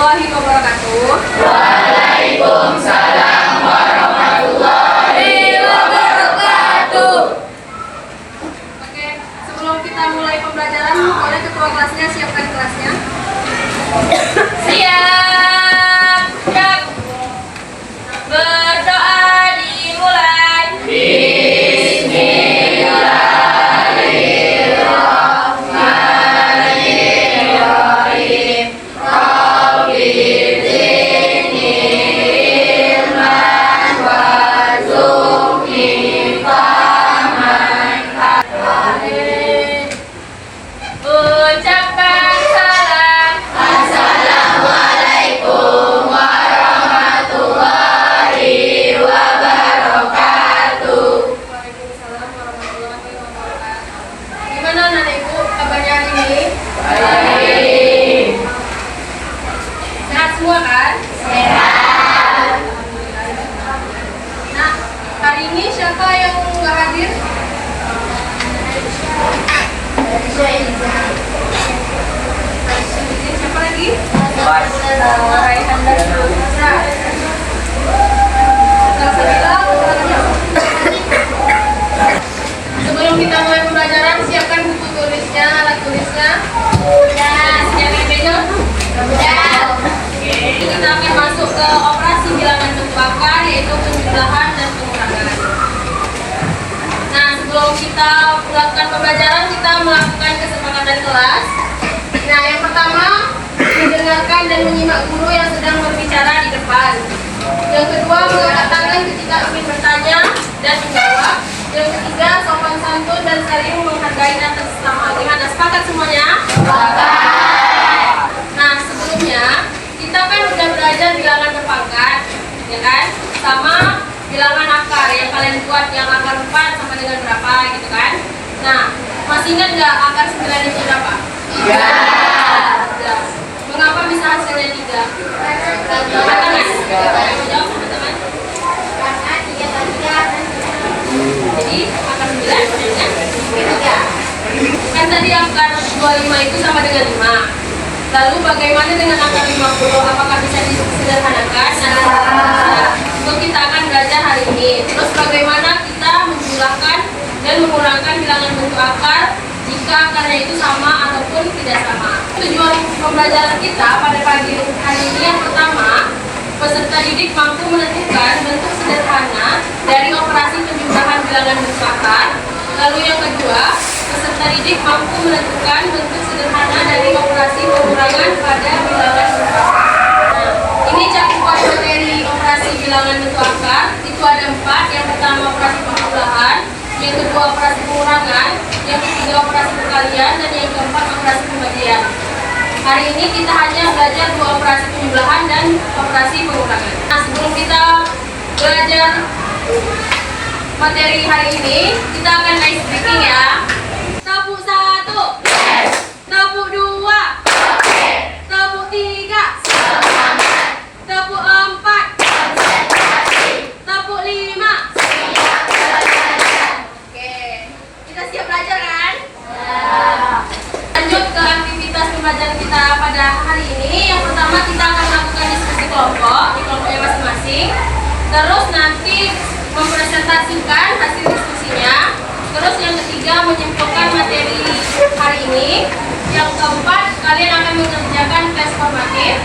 warahmatullahi wabarakatuh. Waalaikumsalam warahmatullahi wabarakatuh. Oke, sebelum kita mulai pembelajaran, boleh ketua kelasnya siapkan kelasnya. Siap, siap. Berdoa dimulai. Bismillahirrahmanirrahim. Rabbi zidni ilman warzuqni fahman. Ucapkan salam. Assalamualaikum warahmatullahi wabarakatuh. Waalaikumsalam warahmatullahi wabarakatuh. Gimana anak ibu kabarnya hari ini? Baik. Sehat semua kan? Sehat. Nah, hari ini siapa yang nggak hadir? Siapa lagi? Raihan dari Hamza. Alhamdulillah. Sebelum kita mulai pembelajaran, siapkan buku tulisnya, alat tulisnya. Siapkan meja. Oke, kita akan masuk ke operasi bilangan bentuk angka, yaitu penjumlahan dan pengurangan. Nah, sebelum kita melakukan pembelajaran, kita melakukan kesepakatan kelas. Nah, yang pertama, mendengarkan dan menyimak guru yang sedang berbicara di depan. Yang kedua, mengangkat tangan ketika ingin bertanya dan menjawab. Yang ketiga, sopan santun dan saling menghargai antar sesama. Gimana, sepakat semuanya? Nah, sebelumnya kita kan udah belajar bilangan berpangkat, ya kan? Sama bilangan akar yang kalian buat, yang akar 4 sama dengan berapa gitu kan? Nah, masih ingat nggak akar 9 itu berapa? Ya. Udah. Mengapa bisa hasilnya 3? Angkat tangan. Jawab teman-teman. Karena 3 kali 3. Jadi akar 9 hasilnya 3. Kan tadi akar 25 itu sama dengan 5. Lalu bagaimana dengan angka 50? Apakah bisa disederhanakan? Nah, itu kita akan belajar hari ini. Terus bagaimana kita menjumlahkan dan mengurangkan bilangan bentuk akar jika akarnya itu sama ataupun tidak sama. Tujuan pembelajaran kita pada pagi hari ini yang pertama, peserta didik mampu menentukan bentuk sederhana dari operasi penjumlahan bilangan bentuk akar. Lalu yang kedua, peserta didik mampu menentukan bentuk sederhana dari operasi pengurangan pada bilangan bentuk akar. Nah, ini cakupan materi operasi bilangan bentuk akar. Itu ada 4. Yang pertama operasi penjumlahan, yang kedua operasi pengurangan, yang ketiga operasi perkalian, dan yang keempat operasi pembagian. Hari ini kita hanya belajar 2 operasi penjumlahan dan operasi pengurangan. Nah, sebelum kita belajar materi hari ini, kita akan ice breaking ya. Tepuk 1, tepuk 2, tepuk 3, tepuk 4, tepuk 5. Oke, kita siap belajar kan? Lanjut ke aktivitas pembelajaran kita pada hari ini. Yang pertama, kita akan melakukan diskusi kelompok di kelompoknya masing-masing. Terus nanti mempresentasikan hasil diskusinya. Terus yang ketiga, menyimpulkan materi hari ini. Yang keempat, kalian akan mengerjakan tes formatif.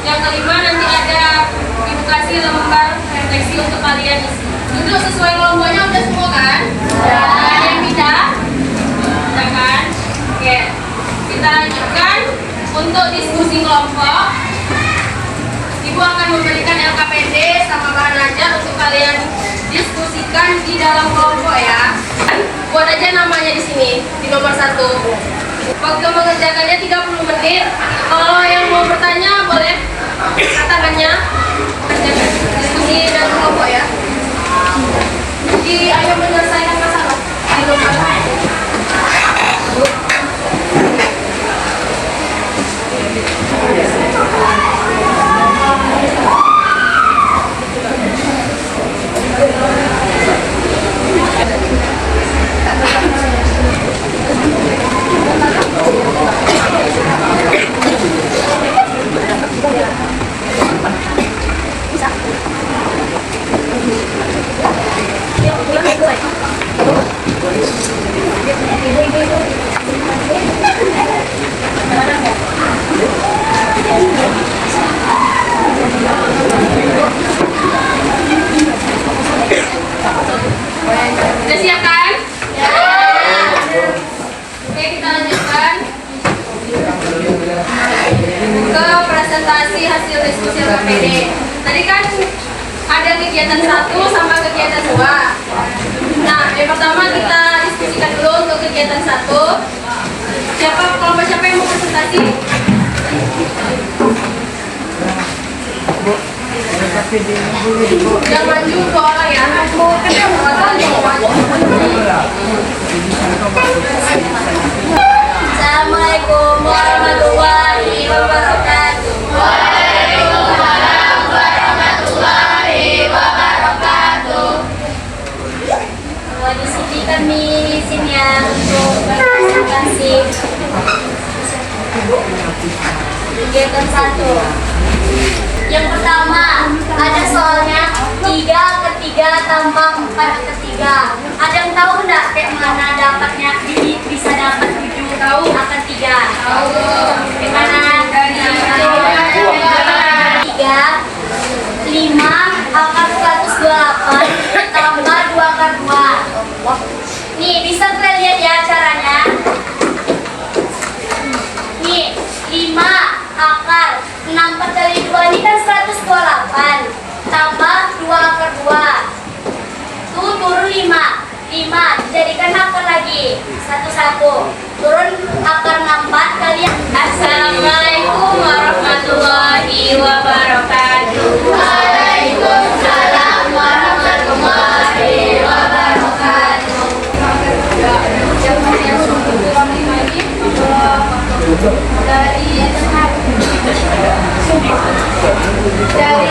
Yang kelima, nanti ada edukasi lembar refleksi untuk kalian isi. Duduk sesuai kelompoknya udah semua kan? Ada yang bisa? Bisa kan? Oke, kita lanjutkan untuk diskusi kelompok. Ibu akan memberikan LKPD sama bahan ajar untuk kalian diskusikan di dalam kelompok ya. Buat aja namanya di sini di nomor 1. Waktu mengerjakannya 30 menit. Kalau yang mau bertanya boleh angkat tangannya. Diskusi dalam kelompok ya. Jadi ayo menyelesaikan masalah di nomor 1. Ya. presentasi hasil diskusi LKPD. Tadi kan ada kegiatan 1 sama kegiatan 2. Nah, yang pertama kita diskusikan dulu untuk kegiatan 1. Siapa yang mau presentasi? Jangan maju 2 orang ya. Assalamualaikum warahmatullahi wabarakatuh. Waalaikumsalam warahmatullahi wabarakatuh. Di sini kami ya untuk presentasi kegiatan 1. Yang pertama ada soalnya 3/3 tambah 4/3. Ada yang tahu nggak kayak mana dapatnya bisa dapat 7 tahu akan 3? Tahu. Gimana? 3 5 akar 128 tambah 2 akar 2. Nih bisa kalian lihat ya caranya. Nih 5 akar 6/2 ini kan 128 tambah 2 akar 2. Tuh turun 5 dijadikan akar lagi 1 turun akar 64 kalian. Assalamualaikum warahmatullahi wabarakatuh. Waalaikumsalam warahmatullahi wabarakatuh. Dari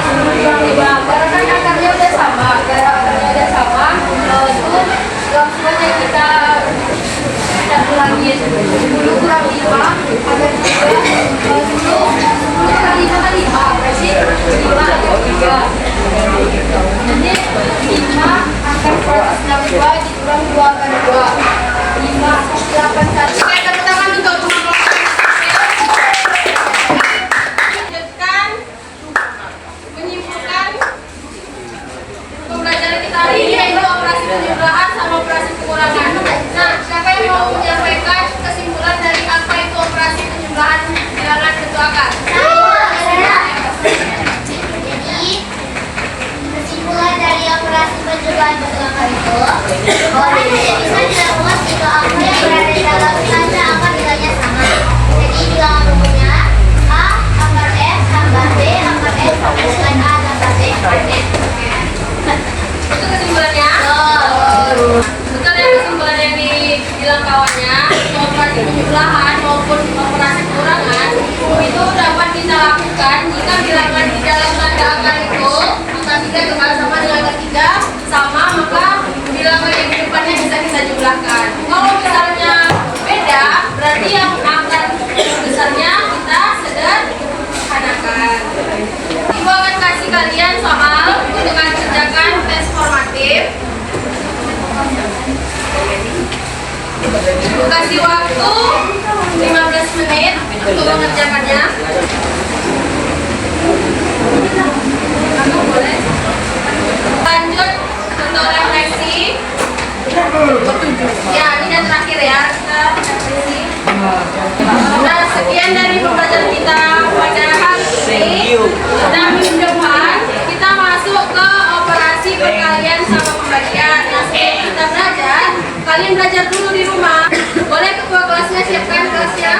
karena akarnya udah sama, itu langsung aja kita kurangin 10 kurang 5 ada 3, 10 kurang 5 kan 5, berarti 5 akar 3. Jadi 5 akar 162 dikurang 2 akar 2, 5 81. Oke, tepuk tangan untuk pembelajaran kita hari ini yaitu operasi penjumlahan sama operasi pengurangan. Nah, siapa yang mau menyampaikan kesimpulan dari apa itu operasi penjumlahan bilangan bentuk akar? Jadi kesimpulan dari operasi penjumlahan bentuk akar itu orang hanya bisa dilakukan jika angka yang berada di dalam bilangan angka nilainya sama. Jadi bilangan rumusnya A akar S tambah B akar S sama dengan A tambah B akar S. Itu kesimpulannya. Betul ya kesimpulan yang dibilang kawannya. Operasi penjumlahan maupun operasi pengurangan itu dapat kita lakukan jika bilangan di dalam tanda akar itu angka 3 kembali sama dengan angka 3 sama, maka bilangan yang di depannya bisa kita jumlahkan. Kalau misalnya beda, berarti yang akar besarnya kita sederhanakan. Ibu akan kasih kalian soal dengan kerjakan tes formatif. Ibu kasih waktu 15 menit untuk mengerjakannya. Kamu boleh lanjut untuk refleksi. Ya, ini yang terakhir ya, kita refleksi. Nah, sekian dari pembelajaran kita pada hari ini. Dan minggu depan kita masuk ke operasi perkalian sama pembagian. Nah, sebelum kita belajar, kalian belajar dulu di rumah. Boleh ketua kelasnya siapkan kelasnya.